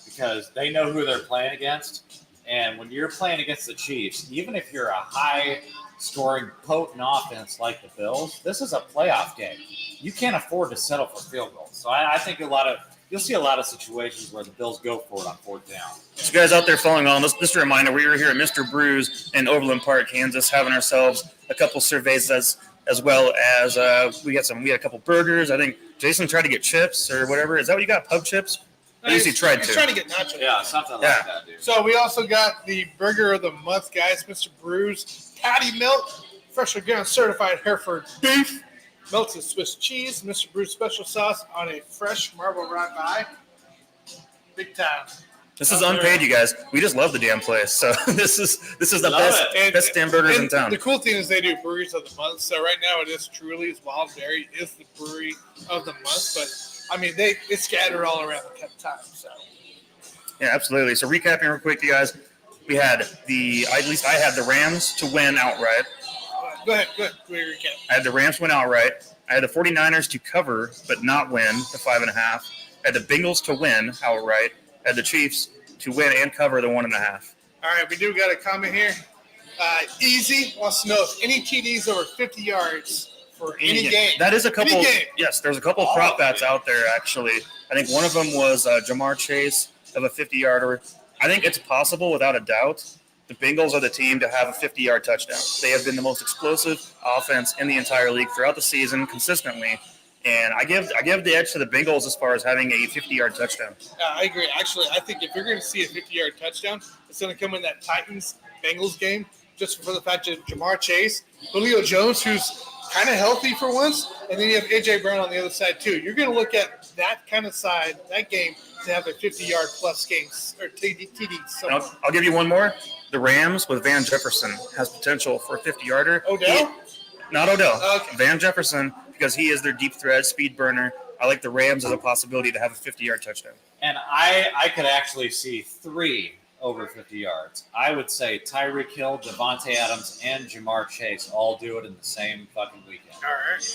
because they know who they're playing against. And when you're playing against the Chiefs, even if you're a high-scoring, potent offense like the Bills, this is a playoff game. You can't afford to settle for field goals. So I think you'll see a lot of situations where the Bills go for it on 4th down. So you guys out there following on, just a reminder, we were here at Mr. Brews in Overland Park, Kansas, having ourselves a couple surveys as well as we had a couple burgers. I think Jason tried to get chips or whatever. Is that what you got? Pub chips? At least he tried to. He's trying to get nachos. Yeah, something like that, dude. So we also got the burger of the month, guys. Mr. Brews patty melt, freshly ground certified Hereford beef, melted Swiss cheese, Mr. Brews special sauce on a fresh marble rye pie. Big time. This is unpaid, you guys. We just love the damn place. So this is the best damn burgers in town. The cool thing is they do burgers of the month. So right now it is Truly's Wild Berry is the brewery of the month, but I mean, it's scattered all around the time. So, yeah, absolutely. So, recapping real quick, you guys, we had I had the Rams to win outright. Go ahead. Recap. I had the Rams win outright. I had the 49ers to cover but not win the 5.5. I had the Bengals to win outright. I had the Chiefs to win and cover the 1.5. All right, we do got a comment here. Easy wants to know if any TDs over 50 yards. For any game. That is a couple. Yes, there's a couple of prop bets out there, actually. I think one of them was Jamar Chase of a 50-yarder. I think it's possible, without a doubt, the Bengals are the team to have a 50-yard touchdown. They have been the most explosive offense in the entire league throughout the season consistently. And I give the edge to the Bengals as far as having a 50-yard touchdown. I agree. Actually, I think if you're going to see a 50-yard touchdown, it's going to come in that Titans-Bengals game, just for the fact that Jamar Chase, Julio Jones, who's kind of healthy for once, and then you have A.J. Brown on the other side too. You're going to look at that kind of side, that game, to have a 50-yard plus game or TD. I'll give you one more. The Rams with Van Jefferson has potential for a 50-yarder. Odell? Not Odell. Okay. Van Jefferson, because he is their deep threat, speed burner. I like the Rams as a possibility to have a 50-yard touchdown. And I could actually see 3 over 50 yards. I would say Tyreek Hill, Devontae Adams, and Jamar Chase all do it in the same fucking weekend. All right.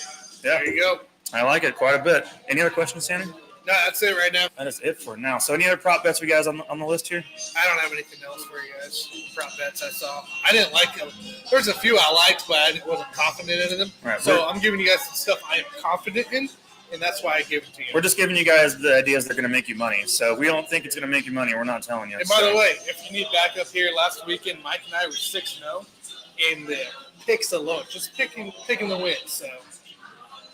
Yeah. There you go. I like it quite a bit. Any other questions, Sandy? No, that's it right now. That is it for now. So any other prop bets we guys on the list here? I don't have anything else for you guys. Prop bets I saw. I didn't like them. There's a few I liked, but I wasn't confident in them. Right, so I'm giving you guys some stuff I am confident in. and that's why I give it to you. We're just giving you guys the ideas that are going to make you money. So if we don't think it's going to make you money, we're not telling you. And by the way, if you need backup here, last weekend Mike and I were 6-0 in the picks alone, just picking the win. So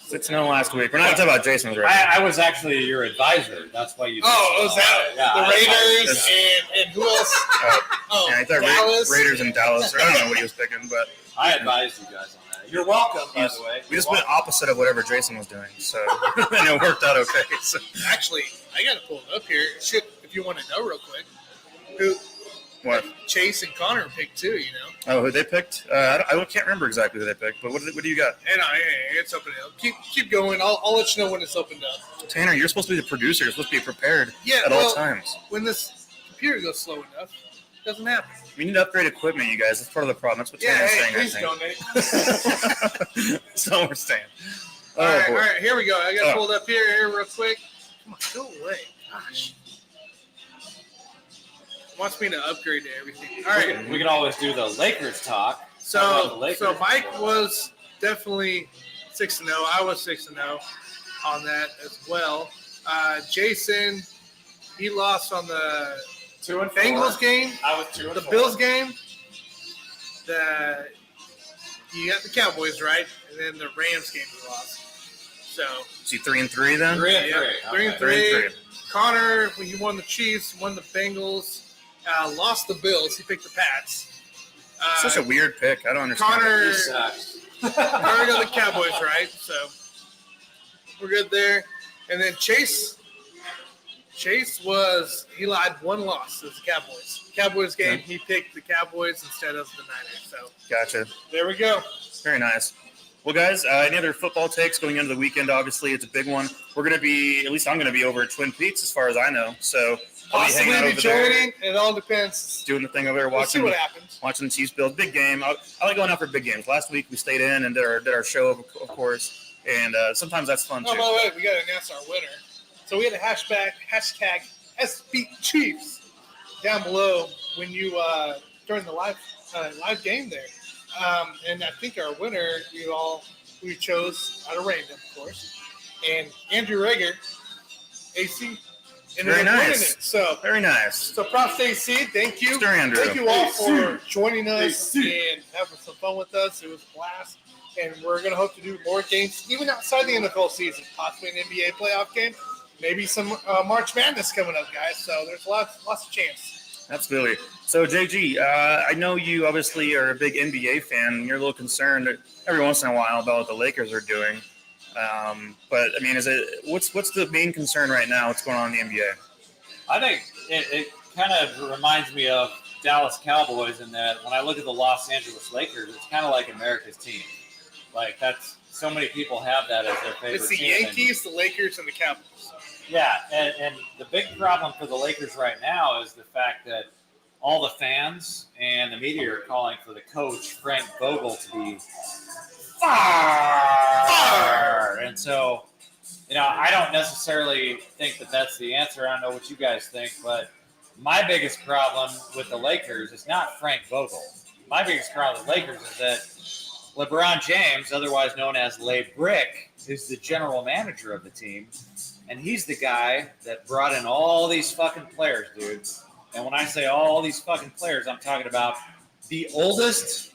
6-0 last week. We're not talking about Jason's right I was actually your advisor. That's why you. was that Yeah, the Raiders and who else? Yeah, I thought Dallas. Raiders and Dallas. I don't know what he was picking, but I advised you guys on that. You're welcome, by the way. we just went opposite of whatever Jason was doing. So and it worked out okay. So. Actually, I got to pull it up here. Shit, if you want to know real quick, who What? Chase and Connor picked too, you know. Oh, who they picked? I can't remember exactly who they picked, but what do you got? And it's open up. Keep going. I'll let you know when it's opened up. Tanner, you're supposed to be the producer. You're supposed to be prepared Yeah, at all times. When this computer goes slow enough, it doesn't happen. We need to upgrade equipment, you guys. That's part of the problem. That's what Yeah, Tanner's saying, please donate. That's all we're saying. All right, boy. here we go. I got pulled up here real quick. Come on, go away. Gosh. Wants me to upgrade to everything. All right. We can always do the Lakers talk. Talk So, about the Lakers. so Mike was definitely 6-0. I was 6-0 on that as well. Jason, he lost on the 2-4. Bengals game, I was 2-4. the Bills game. You got the Cowboys right, and then the Rams game he lost. So Is he 3-3 then? 3-3. yeah, Okay. 3-3. Connor, he won the Chiefs, won the Bengals, lost the Bills. He picked the Pats. Such a weird pick. I don't understand. Connor, He sucks. Connor got the Cowboys right, so we're good there. And then Chase he lied, one loss. It was the Cowboys. Cowboys game, he picked the Cowboys instead of the Niners. So Gotcha. there we go. Very nice. Well, guys, any other football takes going into the weekend? Obviously, it's a big one. We're going to be, at least I'm going to be over at Twin Peaks as far as I know. So I'll be hanging out Possibly over be there, joining. It all depends. doing the thing over there, We'll see watching what happens. the Chiefs Bills. Big game. I like going out for big games. Last week we stayed in and did our show, of course. And sometimes that's fun, Oh, too. by the way, we got to announce our winner. So we had a hashtag SBChiefs down below when you during the live game there. And I think our winner we chose out of random, of course. And Andrew Rager, AC, ended Very up winning nice. it. So Very nice. So props to AC. Thank you. Mr. Andrew. Thank you all for joining us and having some fun with us. It was a blast. And we're going to hope to do more games, even outside the NFL season, possibly an NBA playoff game, maybe some March Madness coming up, guys. So there's lots of chance. Absolutely. So, JG, I know you obviously are a big NBA fan, and you're a little concerned every once in a while about what the Lakers are doing. But, I mean, what's the main concern right now? What's going on in the NBA? I think it kind of reminds me of Dallas Cowboys in that when I look at the Los Angeles Lakers, it's kind of like America's team. Like, that's so many people have that as their favorite It's the team. Yankees, the Lakers, and the Cowboys. Yeah, and the big problem for the Lakers right now is the fact that all the fans and the media are calling for the coach, Frank Vogel, to be fired. And so, I don't necessarily think that that's the answer. I don't know what you guys think, but my biggest problem with the Lakers is not Frank Vogel. My biggest problem with the Lakers is that LeBron James, otherwise known as Le Brick, is the general manager of the team. And he's the guy that brought in all these fucking players, dude. And when I say all these fucking players, I'm talking about the oldest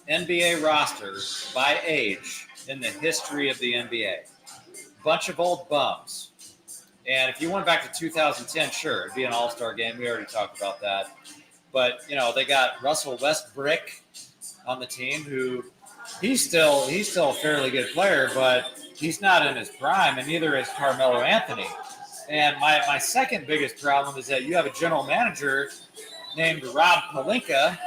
NBA roster by age in the history of the NBA. Bunch of old bums. And if you went back to 2010, sure, it'd be an all-star game. We already talked about that. But, they got Russell Westbrook on the team who he's still a fairly good player, but he's not in his prime, and neither is Carmelo Anthony. And my second biggest problem is that you have a general manager named Rob Pelinka,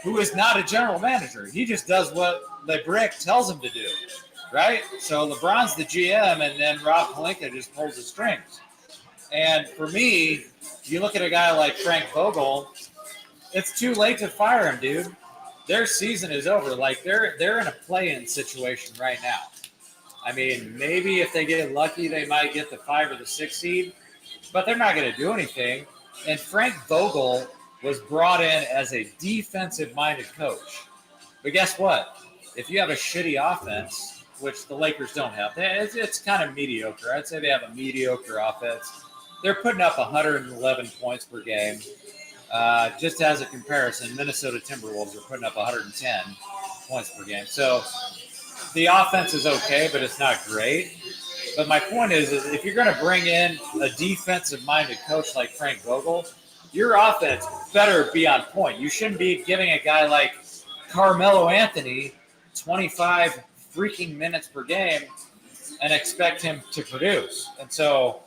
who is not a general manager. He just does what LeBrick tells him to do, right? So LeBron's the GM, and then Rob Pelinka just pulls the strings. And for me, you look at a guy like Frank Vogel, it's too late to fire him, dude. Their season is over. Like, they're in a play-in situation right now. I mean, maybe if they get lucky, they might get the 5 or the 6 seed, but they're not going to do anything. And Frank Vogel was brought in as a defensive-minded coach. But guess what? If you have a shitty offense, which the Lakers don't have. It's kind of mediocre. I'd say they have a mediocre offense. They're putting up 111 points per game. Just as a comparison, Minnesota Timberwolves are putting up 110 points per game. So the offense is okay, but it's not great. But my point is if you're going to bring in a defensive-minded coach like Frank Vogel, your offense better be on point. You shouldn't be giving a guy like Carmelo Anthony 25 freaking minutes per game and expect him to produce. And so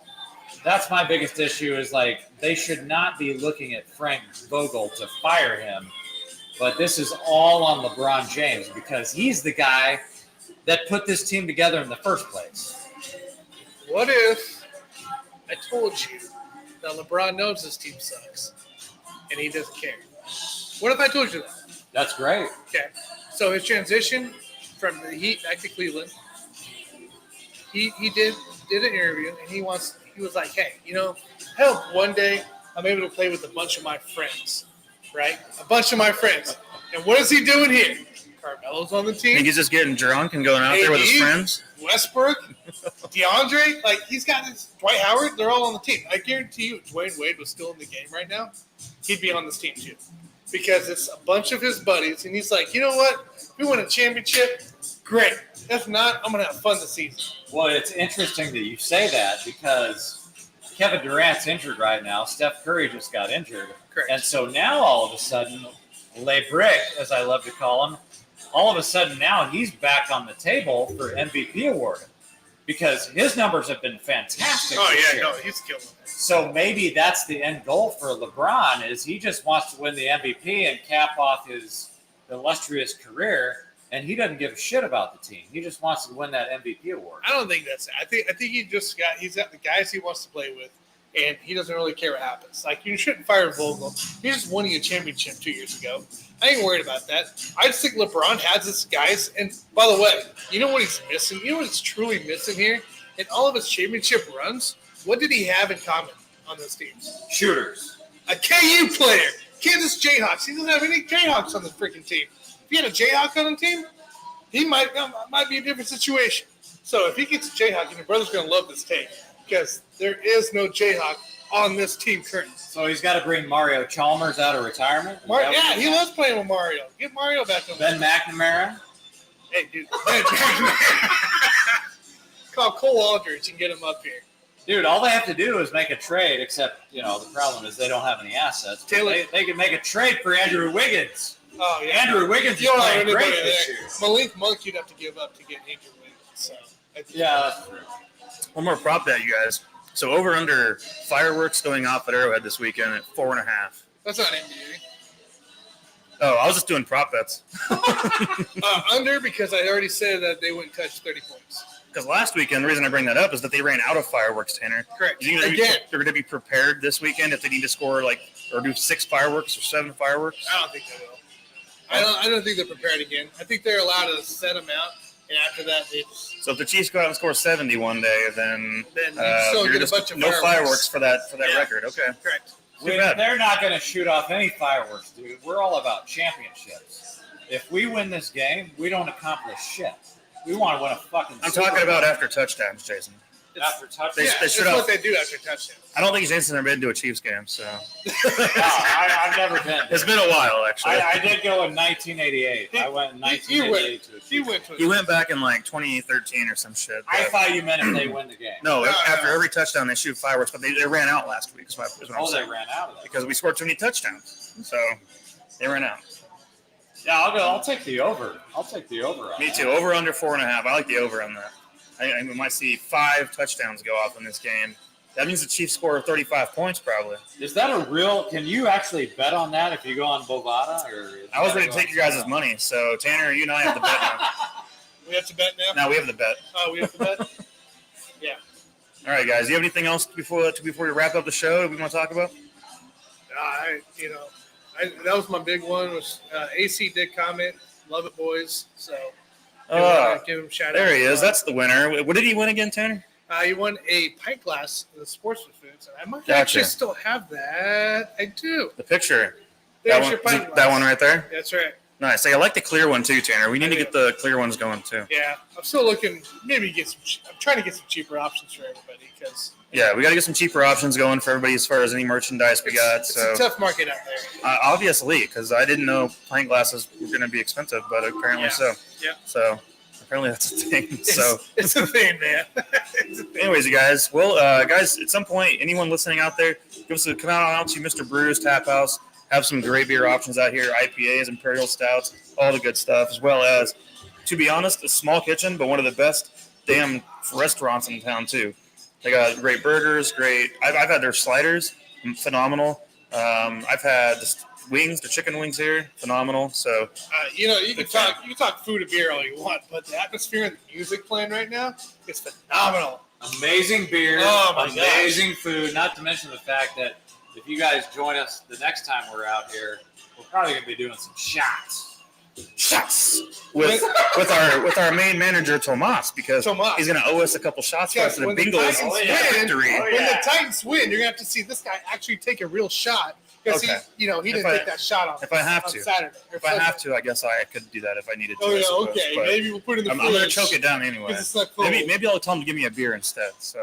that's my biggest issue is like they should not be looking at Frank Vogel to fire him, but this is all on LeBron James because he's the guy that put this team together in the first place. What if I told you that LeBron knows this team sucks and he doesn't care? What if I told you that? That's great. Okay. So his transition from the Heat back to Cleveland, he did an interview and he was like, hey, I hope one day I'm able to play with a bunch of my friends, right? A bunch of my friends. And what is he doing here? Carmelo's on the I team. think he's just getting drunk and going out there with his friends. Westbrook, DeAndre, like he's got his Dwight Howard, they're all on the team. I guarantee you if Dwayne Wade was still in the game right now, he'd be on this team too. Because it's a bunch of his buddies, and he's like, you know what? If we win a championship, great. If not, I'm going to have fun this season. Well, it's interesting that you say that because Kevin Durant's injured right now. Steph Curry just got injured. Correct. And so now all of a sudden, Le Brick, as I love to call him, all of a sudden now he's back on the table for MVP award because his numbers have been fantastic. Oh, this yeah, year. no, he's killing it. So maybe that's the end goal for LeBron is he just wants to win the MVP and cap off his illustrious career, and he doesn't give a shit about the team. He just wants to win that MVP award. I don't think that's it. I think he's got the guys he wants to play with, and he doesn't really care what happens. Like, you shouldn't fire Vogel. He just won you a championship 2 years ago. I ain't worried about that. I just think LeBron has his guys. And by the way, you know what he's missing? You know what he's truly missing here? In all of his championship runs, what did he have in common on those teams? Shooters. A KU player. Kansas Jayhawks. He doesn't have any Jayhawks on the freaking team. If he had a Jayhawk on the team, he might be a different situation. So if he gets a Jayhawk, and your brother's going to love this take because there is no Jayhawk on this team currently. So he's got to bring Mario Chalmers out of retirement? Yeah, he loves playing with Mario. Get Mario back on. Ben McNamara? Hey, dude. Call Cole Aldridge and get him up here. Dude, all they have to do is make a trade, except, the problem is they don't have any assets. They can make a trade for Andrew Wiggins. Oh, yeah. Andrew Wiggins is playing great this year. Malik Monk you'd have to give up to get Andrew Wiggins. So, yeah, that's true. One more prop bet, you guys. So over under fireworks going off at Arrowhead this weekend at 4.5. That's not NBA. Oh, I was just doing prop bets. Under because I already said that they wouldn't touch 30 points. Because last weekend, the reason I bring that up is that they ran out of fireworks, Tanner. Correct. You think Again. they're going to be prepared this weekend if they need to score or do 6 fireworks or 7 fireworks? I don't think they will. I don't think they're prepared again. I think they're allowed to set them out, and after that, So if the Chiefs go out and score 70 one day, then you still you're get a just bunch of no fireworks for that record. Okay. correct. Too bad. They're not going to shoot off any fireworks, dude. We're all about championships. If we win this game, we don't accomplish shit. We want to win a fucking I'm Super talking Bowl. about after touchdowns, Jason. After touchdown. They That's should have. what they do after touchdown. I don't think Jason's ever been to a Chiefs game, so I've never been. it's been a while actually. I did go in 1988. I went in 1988 to a Chiefs game. He went back in like 2013 or some shit. I but- thought you meant if they win the game. No, No, after no. every touchdown they shoot fireworks, but they ran out last week. Is what I'm Oh, they saying. ran out of that. Because we scored too many touchdowns, so they ran out. Yeah, I'll take the over. I'll take the over on Me that. too. Over under 4.5. I like the over on that. I might see 5 touchdowns go off in this game. That means the Chiefs score 35 points probably. Is that a real? Can you actually bet on that if you go on Bovada? Or I was ready to take your guys' money, so Tanner, you and I have the bet now. We have to bet now? Now we have the bet. Oh, we have to bet? Yeah. All right, guys. Do you have anything else before we wrap up the show that we want to talk about? That was my big one. Was AC did comment, love it, boys. So give him a shout out. There he is. That's the winner. What did he win again, Tanner? He won a pint glass of the sports foods, and I might Gotcha. actually still have that. I do. The picture. There's That your one, pint glass. that one right there. That's right. Nice. Hey, I like the clear one too, Tanner. We need to get the clear ones going too. Yeah, I'm still looking. Maybe get some. I'm trying to get some cheaper options for everybody because. Yeah, we got to get some cheaper options going for everybody as far as any merchandise we got. It's So a tough market out there. obviously, because I didn't know pint glasses were going to be expensive, but apparently so. Yeah. So apparently that's a thing. So It's a thing, man. It's a thing. anyways, you guys. Well, guys, at some point, anyone listening out there, come out to Mr. Brews Taphouse. Have some great beer options out here: IPAs, Imperial Stouts, all the good stuff, as well as, to be honest, a small kitchen, but one of the best damn restaurants in town too. They got great burgers, great. I've had their sliders, phenomenal. I've had the wings, the chicken wings here, phenomenal. So You can talk food and beer all you want, but the atmosphere and the music playing right now is phenomenal. Amazing beer, Oh my amazing food. Not to mention the fact that if you guys join us the next time we're out here, we're probably going to be doing some shots. with our main manager Tomas, because Tomas. he's going to owe us a couple shots Yes, for the when the Bengals Titans win, victory. When the Titans win, you're gonna have to see this guy actually take a real shot because Okay. he didn't If I- take that shot on. if I have on to. Saturday. If I have to, I guess I could do that if I needed to. Oh I yeah, suppose, okay. but Maybe we'll put it in the I'm fridge. going to choke it down anyway. 'cause it's not cold. Maybe I'll tell him to give me a beer instead, so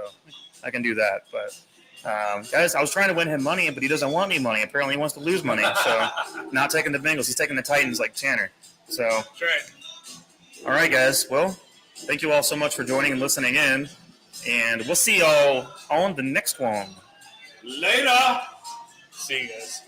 I can do that. But guys, I was trying to win him money, but he doesn't want any money. Apparently, he wants to lose money. So not taking the Bengals, he's taking the Titans like Tanner. So That's right. all right, guys. Well, thank you all so much for joining and listening in, and we'll see y'all on the next one. Later. See you guys.